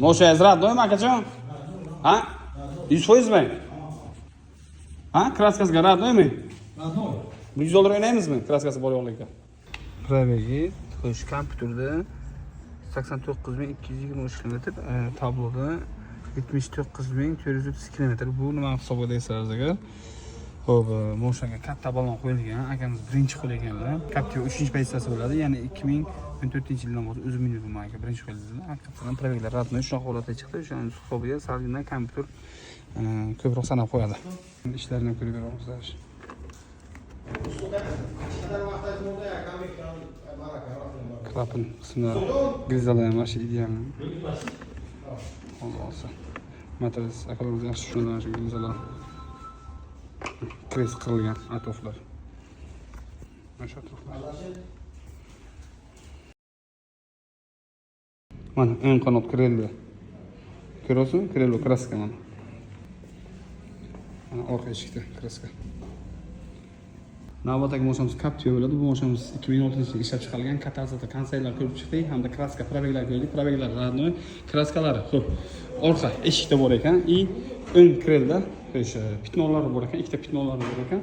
Mo'sha zradnoymi akajon? Ha? 100%mi? Ha? Kraskasiga radnoymi? Radnoy. $100 o'ynaymizmi? Kraskasi bor yo'qligiga. Probegi, xo'sh, kompyuterda 89223 km, tabloda 79430 km. Bu nima hisobga deysizlar agar? Xo'p, Mo'shaga katta balon qo'yilgan. Akamiz birinchi qo'l ekanlar. Captiva 3-pozitsiyasi bo'ladi. Ya'ni 2014-yildan bo'lsa o'zi minib aka birinchi qo'yildi. Haqiqatan probeglar radnoy shunaqa holatda chiqdi. O'shaning hisobiga salgindan kompyuter ko'proq sanab qo'yadi. Ishlarini ko'rib beramiz. Klapin qismlari grizalari ham yaxshi idealni. Hozir matras akalarimiz yaxshi tushunadi shu grizalar. Kres qirilgan atroflar. Mana shu atroflar. Mana o'ng qanot kireldi. Ko'rasizmi? Kireldi kraska mana. Mana orqa eshikda kraska. Navbatdagi moshamiz Captiva bo'ladi. Bu moshamiz 2016-yilda ishlab chiqarilgan katalizator konseylar ko'rib chiqdik hamda kraska probeglar ko'rdik. Probeglar radnoy, kraskalari. Xo'p, orqa eshikda bor ekan. O'ng kirelda pitnolari bor ekan, ikkita pitnolari bor ekan.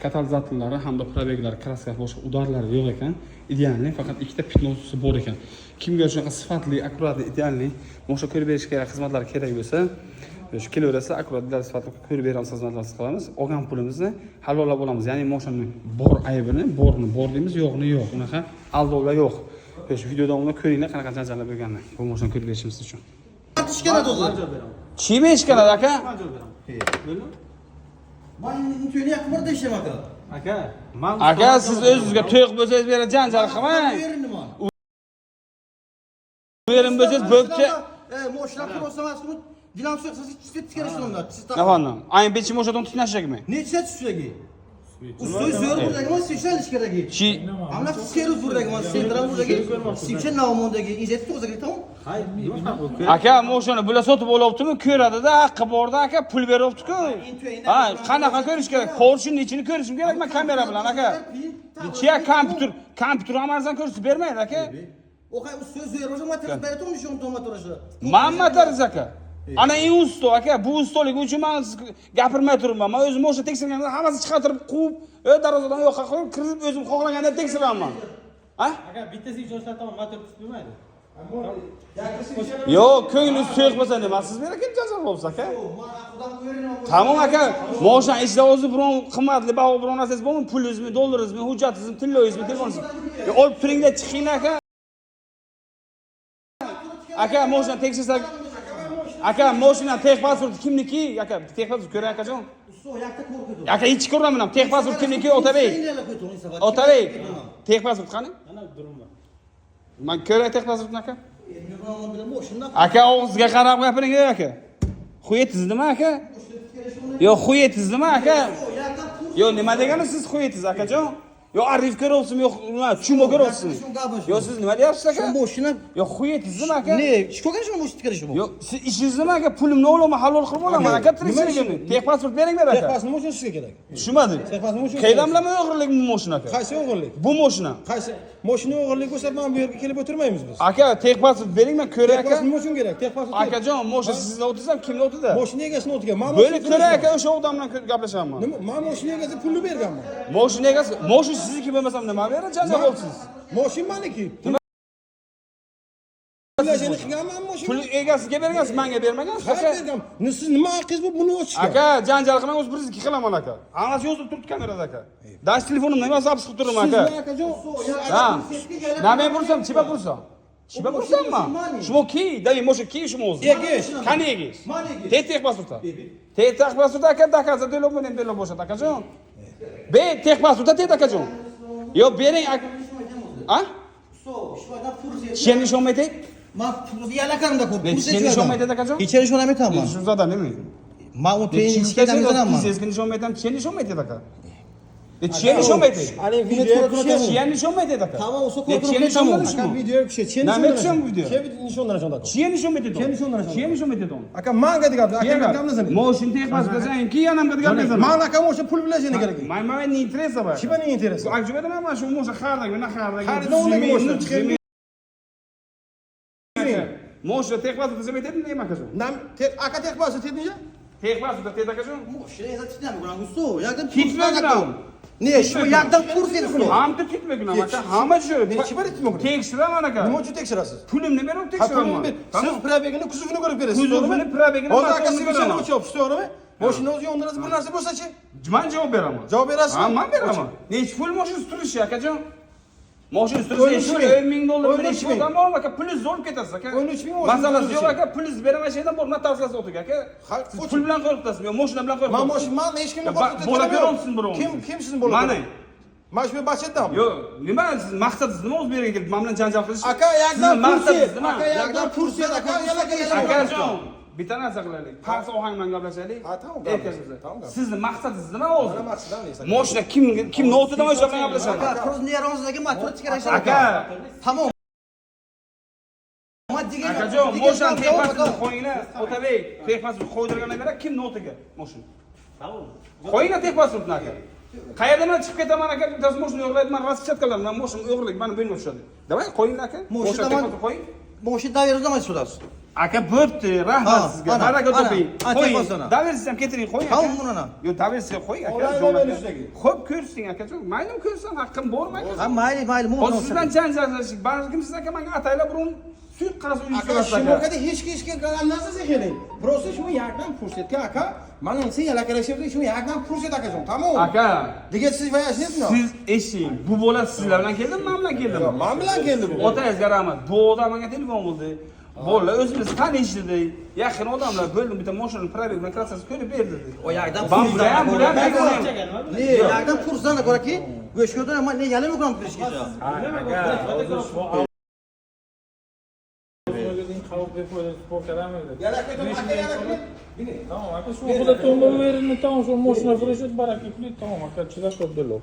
Katalizatorlari hamda probeglar, kraska boshqa udarlari yo'q ekan. Idealni, faqat ikkita pitnosi bor ekan. Kimga shunaqa sifatli, akkuratli, idealni mo'sha ko'rib berish kerak, xizmatlar kerak bo'lsa, shu kelaversa akkurat sifatli ko'rib beramiz, xizmatlar qilamiz. Olgan pulimizni halollab olamiz. Ya'ni mo'shani bor aybini, borni bor deymiz, yo'qni yo'q. Unaqa aldovlar yo'q. Shu videoda uni ko'ringlar, qanaqa janjallar bo'lganini. Bu mo'shani ko'rib berishimiz uchun. Ishkaladi o'zi. Chima ishkaladi aka? Bo'ldi? Men to'yni yaqinda ishlamoqda. Aka, siz o'zingizga to'yq bo'lsangiz bera janjal qilmang. Bu yerim bo'lsangiz bo'pcha. Moshlar qurolsamasmi? Dinamik siz kerakshonlar. Efendim, ayın beçim moşadan tutuşacak mı? Neçə düşəcək? Ustoy zor buradakı ama seçen işkerək. Çi. Amma skeru buradakı ama sentral buradakı. Seçen namondakı icet tozakı tamam? Hayır, aka moşanı böyle sotup oluptu körədə də haqqı borda aka pul veribdi-ku. Ha, qanaqa ko'rish kerak? Porşunun içini ko'rishim kerak men kamera bilan aka. Chiya kompyuter amarzdan ko'rsatib bermaydi aka. Oqay ustoy zor bo'lsa material beratom nishon tomatoroshi. Mammatariz aka. Ana eng usto aka, bu ustolik uchun men gapirmay turibman. Men o'zim o'sha tekshirganda hammasi chiqartirib quvib, darvozadan yo'qqa qo'yib, kirib o'zim xohlaganda tekshiraman. Ha? aka bittasi uchun tamam motor tutmaydi. Yo'q, ko'nglingiz to'yq bo'lsa nima siz beraka jazo bo'lsa aka. Tamam aka, mo'shan ichida o'zi biron qimmatli baho biron narsangiz bormi? Pulingizmi, dollaringizmi, hujjatingizmi, tilloyingizmi, telefoningizmi? Olib turinglar, chiqinglar aka. Aka, mo'shan tekshirsa aka, moshina tex pasport kimniki? Aka, tex pasport ko'ray akajon. Aka, hech ko'rmayman. Tex pasport kimniki? Otabek. Otabek. Tex pasport qani? Mana durumda. Men ko'ray tex pasportni aka. Aka, og'zingizga qarab gapiring aka. Xuyetingiz nima aka? Yo'q, xuyetingiz nima aka? Yo'q, nima deganingiz siz xuyetingiz akajon? Yo arif ko'ryapsizmi, yo'q, nima, tushunma ko'ryapsizmi? Yo siz nima deyapsiz aka? Moshina. Yo xuyetingiz nima aka? Ne? Ko'rgan shuni moshina tikarish bu. Yo, siz ishingiz nima aka? Pulimni olaman, halol qilib olaman aka, tirikchiligimni. Tex pasport beringlar aka. Tex pasport moshina sizga kerak. Tushunmadim. Tex pasport moshina. Qaylamlama o'g'irlik bu moshina aka. Qaysi o'g'irlik? Bu moshina. Qaysi? Moshina o'g'irlik bo'lsa men bu yerga kelib o'tirmaymiz biz. Aka, tex pasport bering, men ko'ray Tex aka. pasport moshina kerak. Tex pasport. Akajon, moshina sizda o'tirsam, kimda o'tida? Moshina egasini o'tiga. Men Bo'lib ko'ray aka, o'sha odam bilan gaplashaman. Nima? Men moshina egasiga pulni berganman. Moshina egasi, moshina sizniki bo'lmasam nima beradi? Jazo bo'lsiz. Moshina meniki. Pul egasiga bergansiz, menga bermagansiz aka. Siz nima haqingiz bu buni o'chishga? Aka, janjal qilmang, o'z biringizniki qilaman aka. Hammasi yozib turibdi kamerada aka. Dash telefonimdan WhatsApp qilib turaman aka. Siz akajon, Ha. Nima bursam, chiba bursam. Chiba bursammi? Shmoki, dai mosha ki shmoz. Egish. Qani egish? Manigi. Tex pasporta. Tex pasporta aka dakazda delov bilan delov bo'shat akajon. Be tex pasporta tet akajon. Yo bering aka. Ha? Cheni shomete? Men pulni yalakanimda ko'p. Cheni shomete akajon? Kechani shonamayapman. Shu zoda nima? Men u trening ishlayapman. Cheni shomete, cheni shomete aka. Cheni shomete. Ani video ko'rib Cheni shomete aka. Tamam, o'sha Cheni shomete. aka video ko'rib cheni. Nima tushun bu video? Cheni nishondan shonda. Cheni shomete. Cheni shondan. Cheni shomete don. Aka manga degan, aka gamlasan. Motion tex pasporta sen ki yanamga gaplasan. Men aka o'sha pul bilan seni kerak. Men не interesa bor. Chiba ne interesi? Akjubada men shu mo'sha xardak, men xardak. Xaridon nega mo'sha? Moshina tek vaziyatda deb aytadimi nima akajon? Nam tek aka tek bası tedince. Tek vaziyatda tek akajon. Moshina esa titnami gusto. Yakdan Ketmagunam. Ne, shu yakdan kurs edi bu. Hamda ketmagunam aka. Hamma shu. Nechi bir etmoq. Tekshiraman aka. Nima uchun tekshirasiz? Pulimni berib Ha, tekshiraman. siz probegini kuzovini ko'rib berasiz. Kuzovini, probegini Hozir matorini akasi ko'raman. bichani o'chib, to'g'rimi? Mashina o'zi yondirasiz bir narsa bo'lsa-chi? Men javob beraman. Javob berasizmi? Ha, men beraman. Nechi pul moshinasi turishi akajon? Moshinasi $13 turishi $10,000 $13,000. turishi odam aka, pulingizni olib ketasiz aka. $13,000 moshinasi Masalasi yo'q turishi. aka, pulingizni beraman şeydan bor, notariusga o'ting aka. Siz pul bilan qo'rqitasizmi yo mashina bilan Men qo'rqitasizmi? mashina hech kimni Bo'la ko'rolmisiz birovni? Kim sizni bo'la? Mana. Mana shu bachetdami? Yo'q, nima siz maqsadingiz nima o'z bergan kelib, men bilan janjal qilish? Aka yakdan Sizni maqsadingiz nima? Aka yakdan kurs edi, aka yana Akajon, bitta narsa qilaylik. Past ohang bilan gaplashaylik. Ha, tamam, Erkaklar. tamam, tamam. Sizni maqsadingiz nima o'zi? Mana maqsadim neysa. Mashina kimni o'tidan o'sha bilan gaplashadi? Aka, kurs nerozdagi motor tikarash. Aka, Tamam. Maddiga. akajon, mashina tepasini qo'yinglar. Otabek, tepasini qo'ydirgandan beri kimni o'tiga mashina? Qo'yinglar tepasini aka. Qayerdan men chiqib ketaman aka, bittasi mashina o'g'irlaydi, men raspchatkalarim, men mashina o'g'irlik, meni bo'ynim tushadi. Davay, qo'yinglar aka. Mashina tepasini qo'ying. Moshina daverizdan so'rasiz. Aka bo'pti, rahmat sizga. ana, Baraka ana, toping. ana, Qo'ying. tepasini. Daversiz ham ketiring, qo'ying. Tamam, aka. bunana. Yo'q, daversiz qo'ying aka. Olay jon olay aka. üstüne. Xo'p, ko'rsin akajon. Maylim ko'rsin, haqqim bormi aka? Ha, mayli, Hozir sizdan janjallashdik. Balkim siz aka menga ataylab burun suv qarasa uyushtirasiz Aka aka. shunaqada hech kim narsasi keling. Просто shu yakdan fursatga aka, mana sen yalakalashibdi, shu yakdan fursat akajon, tamom. Aka, Diga siz vayasizmi? siz eshing. Bu bola sizlar bilan keldimi, men bilan keldimi? Men bilan keldi bu. Otangizga rahmat. Bu odam menga telefon qildi. Bolalar o'zimiz tanishdi. Yaqin odamlar bo'ldi, bitta mashinani probeg bilan krassasi ko'rib berdi. O yakdan Ben kursdan buram Ne, yakdan kursdan ko'raki, go'shko'dan men ne yalim o'qiram kirishgacha. Tamam, aka shu xuddi to'mba verini tamam shu mashina furishib barak ipli tamam aka chidab turdilar.